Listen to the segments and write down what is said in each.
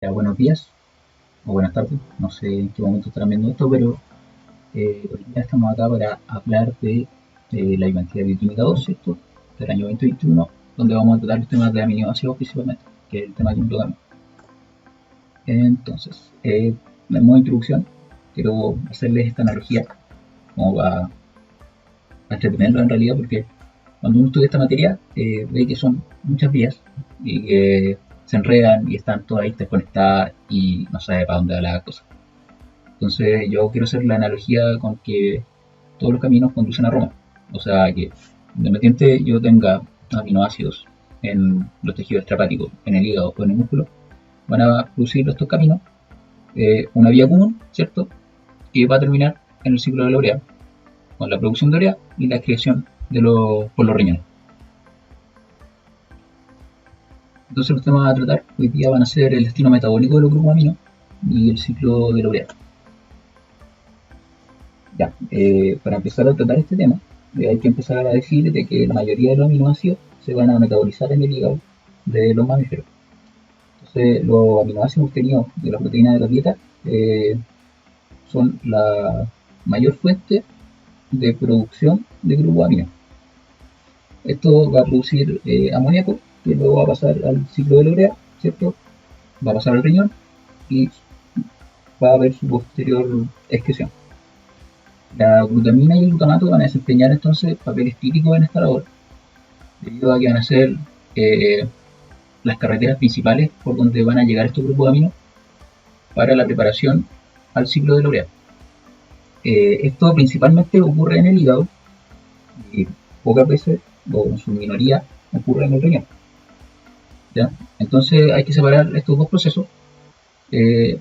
Ya, buenos días o buenas tardes, no sé en qué momento estarán viendo esto, pero hoy día estamos acá para hablar de la identidad bioquímica 2, ¿cierto? Del año 2021, donde vamos a tratar los temas de aminoácidos principalmente, que es el tema que me toca a mí. Entonces, en modo introducción, quiero hacerles esta analogía como para entretenerlo en realidad, porque cuando uno estudia esta materia, ve que son muchas vías y que se enredan y están todas interconectadas y no sabe para dónde va la cosa. Entonces yo quiero hacer la analogía con que todos los caminos conducen a Roma. O sea que independiente yo tenga aminoácidos en los tejidos extrahepáticos, en el hígado o en el músculo, van a producir estos caminos una vía común, ¿cierto? Que va a terminar en el ciclo de la urea, con la producción de urea y la excreción por los riñones. Entonces los temas a tratar hoy día van a ser el destino metabólico de los grupos aminos y el ciclo de la urea. Ya, para empezar a tratar este tema, hay que empezar a decir de que la mayoría de los aminoácidos se van a metabolizar en el hígado de los mamíferos. Entonces, los aminoácidos obtenidos de la proteína de la dieta son la mayor fuente de producción de grupos aminos. Esto va a producir amoníaco, que luego va a pasar al ciclo de la urea, ¿cierto? Va a pasar al riñón y va a haber su posterior excreción. La glutamina y el glutamato van a desempeñar entonces papeles críticos en esta labor, debido a que van a ser eh, las carreteras principales por donde van a llegar estos grupos de aminos para la preparación al ciclo de la urea. Esto principalmente ocurre en el hígado y pocas veces, o en su minoría, ocurre en el riñón. ¿Ya? Entonces hay que separar estos dos procesos. eh,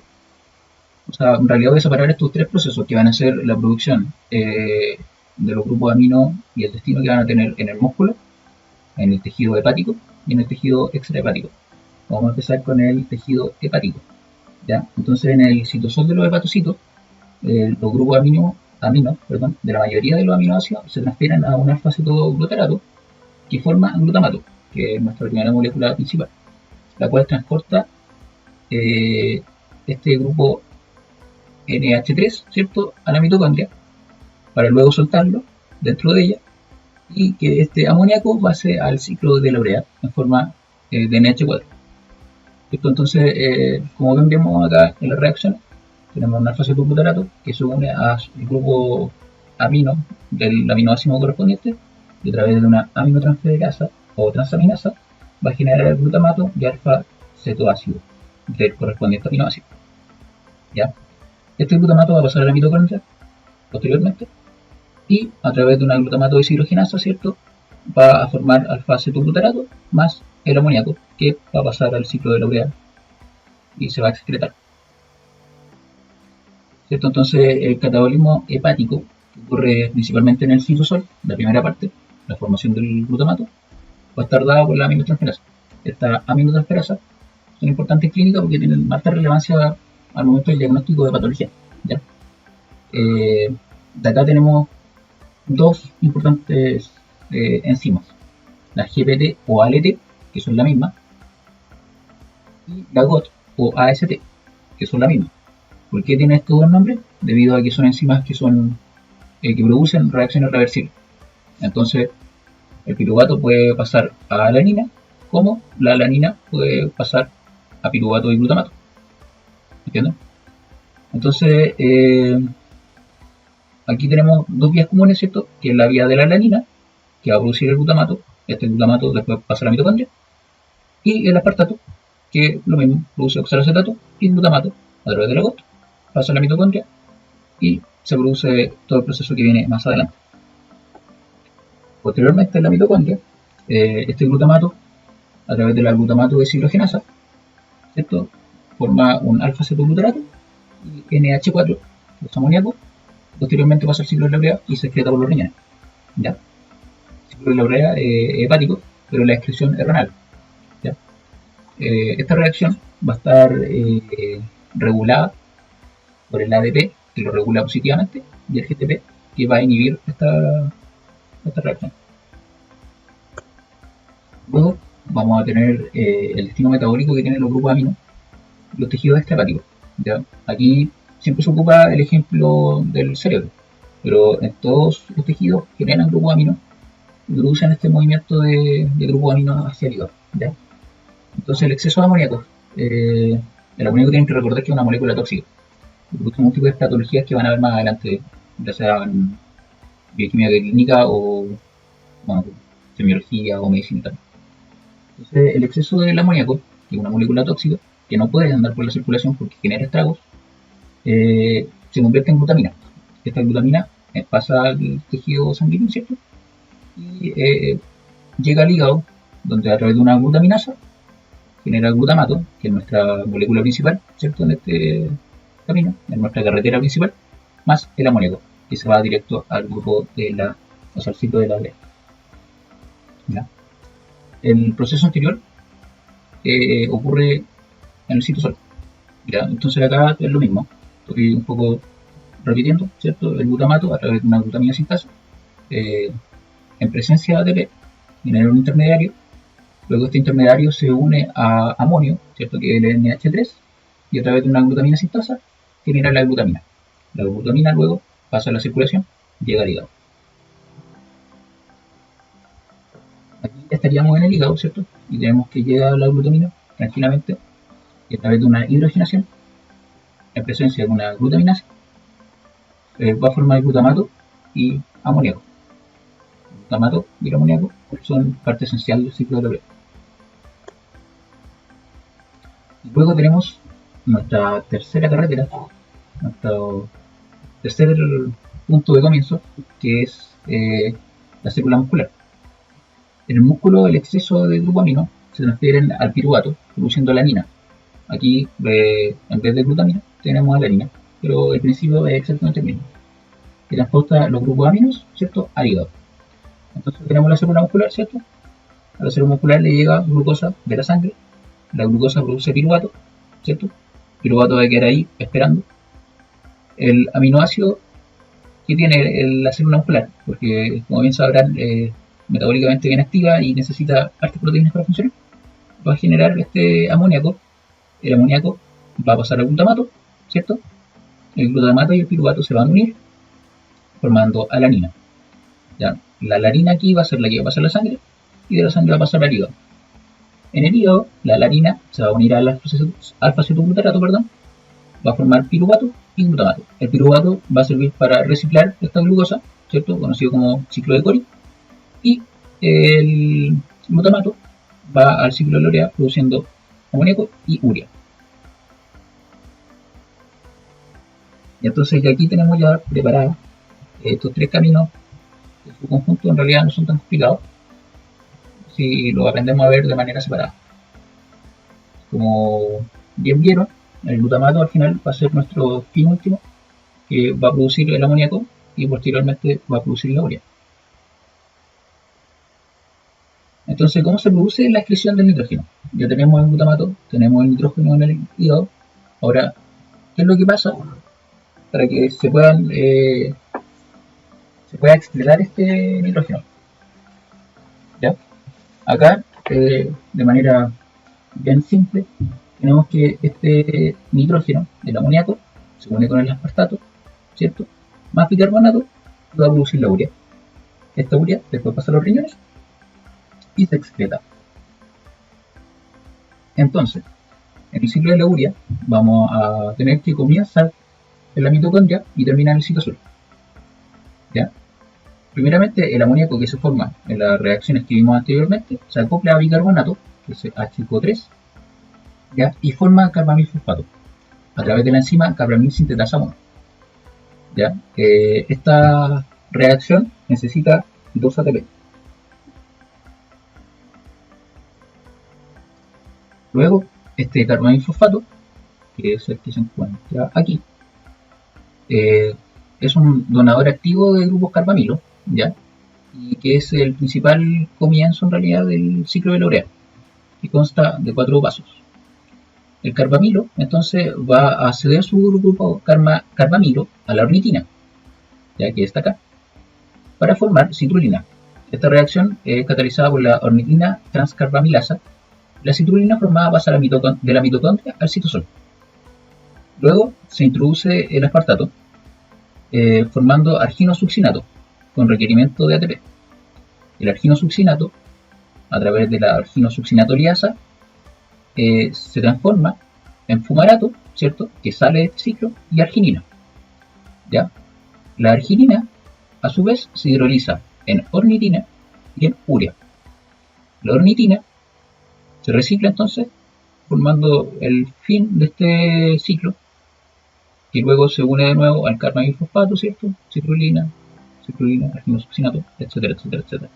o sea, en realidad voy a separar estos tres procesos que van a ser la producción de los grupos de aminos y el destino que van a tener en el músculo, en el tejido hepático y en el tejido extrahepático. Vamos a empezar con el tejido hepático. ¿Ya? Entonces, en el citosol de los hepatocitos, los grupos aminos de la mayoría de los aminoácidos se transfieren a un alfa-cetoglutarato que forma glutamato, que es nuestra primera molécula principal, la cual transporta este grupo NH3, ¿cierto?, a la mitocondria para luego soltarlo dentro de ella y que este amoníaco pase al ciclo de la urea en forma de NH4. Entonces, como vemos acá en la reacción, tenemos un alfa-cetoglutarato que se une al grupo amino del aminoácido correspondiente y a través de una aminotransferasa o transaminasa va a generar el glutamato y alfa-cetoácido del correspondiente aminoácido. ¿Ya? Este glutamato va a pasar a la mitocondria posteriormente y a través de una glutamato deshidrogenasa, ¿cierto?, va a formar alfa-cetoglutarato más el amoníaco que va a pasar al ciclo de la urea y se va a excretar. ¿Cierto? Entonces, el catabolismo hepático ocurre principalmente en el citosol, la primera parte, la formación del glutamato, va a estar dada por la aminotransferasa. Estas aminotransferasas son importantes en clínica porque tienen alta relevancia al momento del diagnóstico de patología. ¿Ya? De acá tenemos dos importantes enzimas, la GPT o ALT, que son la misma, y la GOT o AST, que son la misma. ¿Por qué tiene estos dos nombres? Debido a que son enzimas que producen reacciones reversibles. Entonces, el piruvato puede pasar a alanina, como la alanina puede pasar a piruvato y glutamato. ¿Entienden? Entonces, aquí tenemos dos vías comunes, ¿cierto? Que es la vía de la alanina, que va a producir el glutamato. Este glutamato después pasa a la mitocondria. Y el aspartato, que lo mismo, produce oxalacetato y glutamato a través de la gota, pasa a la mitocondria y se produce todo el proceso que viene más adelante. Posteriormente en la mitocondria, este glutamato, a través de la glutamato deshidrogenasa, ¿cierto?, forma un alfa-cetoglutarato y NH4, los amoníacos. Posteriormente pasa al ciclo de la urea y se excreta por los riñones. ¿Ya? El ciclo de la urea hepático, pero la excreción es renal. ¿Ya? Esta reacción va a estar regulada por el ADP, que lo regula positivamente, y el GTP, que va a inhibir esta reacción. Luego vamos a tener el destino metabólico que tienen los grupos aminos, los tejidos extrahepáticos. ¿Ya? Aquí siempre se ocupa el ejemplo del cerebro, pero en todos los tejidos generan grupos aminos y producen este movimiento de grupos aminos hacia el hígado. ¿Ya? Entonces el exceso de amoníaco, el amoníaco tienen que recordar que es una molécula tóxica, produce múltiples patologías que van a ver más adelante, ya sea en bioquímica clínica o bueno, semiología o medicina también. Entonces, el exceso del amoníaco, que es una molécula tóxica, que no puede andar por la circulación porque genera estragos, se convierte en glutamina. Esta glutamina pasa al tejido sanguíneo, ¿cierto? Y llega al hígado, donde a través de una glutaminasa genera glutamato, que es nuestra molécula principal, ¿cierto? En este camino, en nuestra carretera principal, más el amoníaco, que se va directo al grupo de la, o sea, al ciclo de la urea. ¿Ya? El proceso anterior ocurre en el citosol. ¿Ya? Entonces acá es lo mismo. Estoy un poco repitiendo, ¿cierto? El glutamato a través de una glutamina sintasa, eh, en presencia de ATP, genera un intermediario. Luego este intermediario se une a amonio, ¿cierto? Que es el NH3, y a través de una glutamina sintasa genera la glutamina. La glutamina luego pasa a la circulación, llega al hígado. Aquí estaríamos en el hígado, ¿cierto? Y tenemos que llega la glutamina tranquilamente y a través de una hidrogenación, en presencia de una glutaminasa, va a formar glutamato y amoníaco. El glutamato y el amoníaco son parte esencial del ciclo de la urea. Y luego tenemos nuestra tercera carretera, nuestro tercer punto de comienzo, que es la célula muscular. En el músculo, el exceso de grupamino se transfieren al piruvato, produciendo alanina. Aquí, en vez de glutamina, tenemos alanina, pero el principio es exactamente el mismo. Que transporta los grupos aminos, ¿cierto?, al hígado. Entonces tenemos la célula muscular, ¿cierto? A la célula muscular le llega glucosa de la sangre, la glucosa produce piruvato, ¿cierto? El piruvato va a quedar ahí esperando el aminoácido que tiene la célula muscular, porque como bien sabrán, metabólicamente bien activa y necesita hartas proteínas para funcionar, va a generar este amoníaco. El amoníaco va a pasar al glutamato, ¿cierto? El glutamato y el piruvato se van a unir formando alanina. ¿Ya? La alanina aquí va a ser la que va a pasar a la sangre y de la sangre va a pasar al hígado. En el hígado, la alanina se va a unir al alfa-cetoglutarato, perdón, va a formar piruvato y glutamato. El piruvato va a servir para reciclar esta glucosa, ¿cierto? Conocido como ciclo de Cori, y el glutamato va al ciclo de la urea produciendo amoníaco y urea. Y entonces ya aquí tenemos ya preparados estos tres caminos, en su conjunto en realidad no son tan complicados si lo aprendemos a ver de manera separada. Como bien vieron, el glutamato al final va a ser nuestro fin último, que va a producir el amoníaco y posteriormente va a producir la urea. Entonces, ¿cómo se produce la excreción del nitrógeno? Ya tenemos el glutamato, tenemos el nitrógeno en el hígado. Ahora, ¿qué es lo que pasa para que se pueda excretar este nitrógeno? ¿Ya? Acá, de manera bien simple, tenemos que este nitrógeno, el amoníaco, se une con el aspartato, ¿cierto? Más bicarbonato, va a producir la urea. Esta urea después pasa a los riñones y se excreta. Entonces, en el ciclo de la urea vamos a tener que comenzar en la mitocondria y terminar en el citosol. ¿Ya? Primeramente, el amoníaco que se forma en las reacciones que vimos anteriormente se acopla a bicarbonato, que es H2O3, ¿ya? Y forma carbamilfosfato a través de la enzima carbamil sintetasa 1. ¿Ya? Esta reacción necesita 2 ATP. Luego, este carbamilfosfato, que es el que se encuentra aquí, es un donador activo de grupos carbamilo, ¿ya? Y que es el principal comienzo en realidad del ciclo de la urea, que consta de 4 pasos. El carbamilo entonces va a ceder su grupo carbamilo a la ornitina, ya que está acá, para formar citrulina. Esta reacción es catalizada por la ornitina transcarbamilasa La citrulina formada pasa de la mitocondria al citosol. Luego se introduce el aspartato, formando arginosuccinato con requerimiento de ATP. El arginosuccinato, a través de la arginosuccinatoliasa, se transforma en fumarato, ¿cierto? Que sale de este ciclo, y arginina. ¿Ya? La arginina, a su vez, se hidroliza en ornitina y en urea. La ornitina se recicla entonces, formando el fin de este ciclo, y luego se une de nuevo al carbamilfosfato, ¿cierto? Citrulina, arginosuccinato, etcétera, etcétera, etcétera.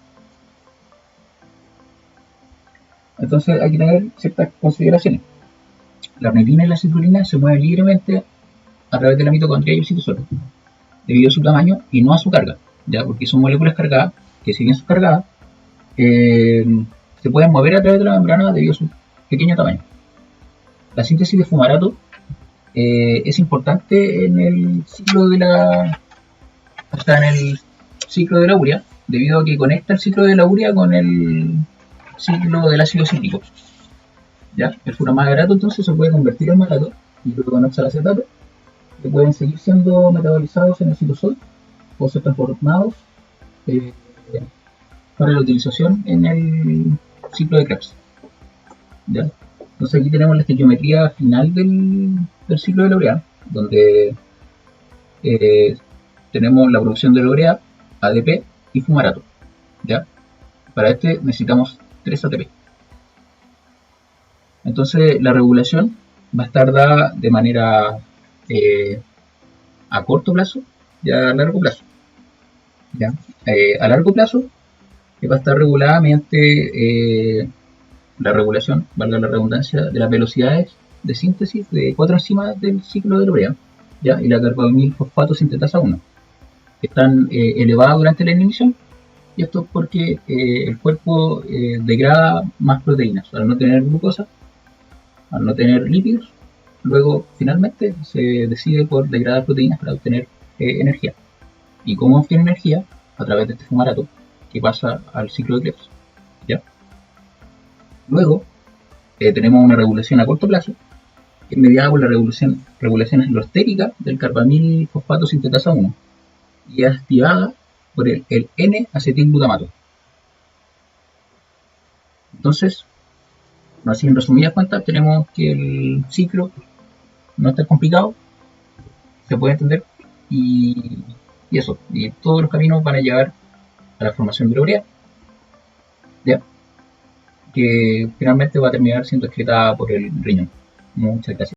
Entonces hay que tener ciertas consideraciones. La ornitina y la citrulina se mueven libremente a través de la mitocondria y el citosol, debido a su tamaño y no a su carga, ¿ya? Porque son moléculas cargadas, que si bien son cargadas, se pueden mover a través de la membrana debido a su pequeño tamaño. La síntesis de fumarato es importante en el ciclo de la urea, debido a que conecta el ciclo de la urea con el ciclo del ácido cítrico. ¿Ya? El furamagarato entonces se puede convertir en malato y luego en oxalacetato, que pueden seguir siendo metabolizados en el citosol o ser transformados eh, para la utilización en el ciclo de Krebs. ¿Ya? Entonces aquí tenemos la estequiometría final del ciclo de la urea, donde tenemos la producción de la urea, ADP y fumarato. ¿Ya? Para este necesitamos 3 ATP. Entonces la regulación va a estar dada de manera a corto plazo y a largo plazo. ¿Ya? A largo plazo va a estar regulada mediante la regulación, valga la redundancia, de las velocidades de síntesis de 4 enzimas del ciclo de la urea, ¿ya? Y la carbamilfosfato sintetasa 1, que están elevadas durante la inhibición, y esto es porque el cuerpo degrada más proteínas. Al no tener glucosa, al no tener lípidos, luego finalmente se decide por degradar proteínas para obtener energía. ¿Y cómo obtiene energía? A través de este fumarato que pasa al ciclo de Krebs, ¿ya? Luego tenemos una regulación a corto plazo, que es mediada por la regulación endostérica del carbamilfosfato sintetasa 1 y es activada por el N-acetilglutamato. Entonces, así en resumidas cuentas, tenemos que el ciclo no es tan complicado, se puede entender, y eso, y todos los caminos van a llevar a la formación de la urea, ¿ya? Que finalmente va a terminar siendo excretada por el riñón. Muchas gracias.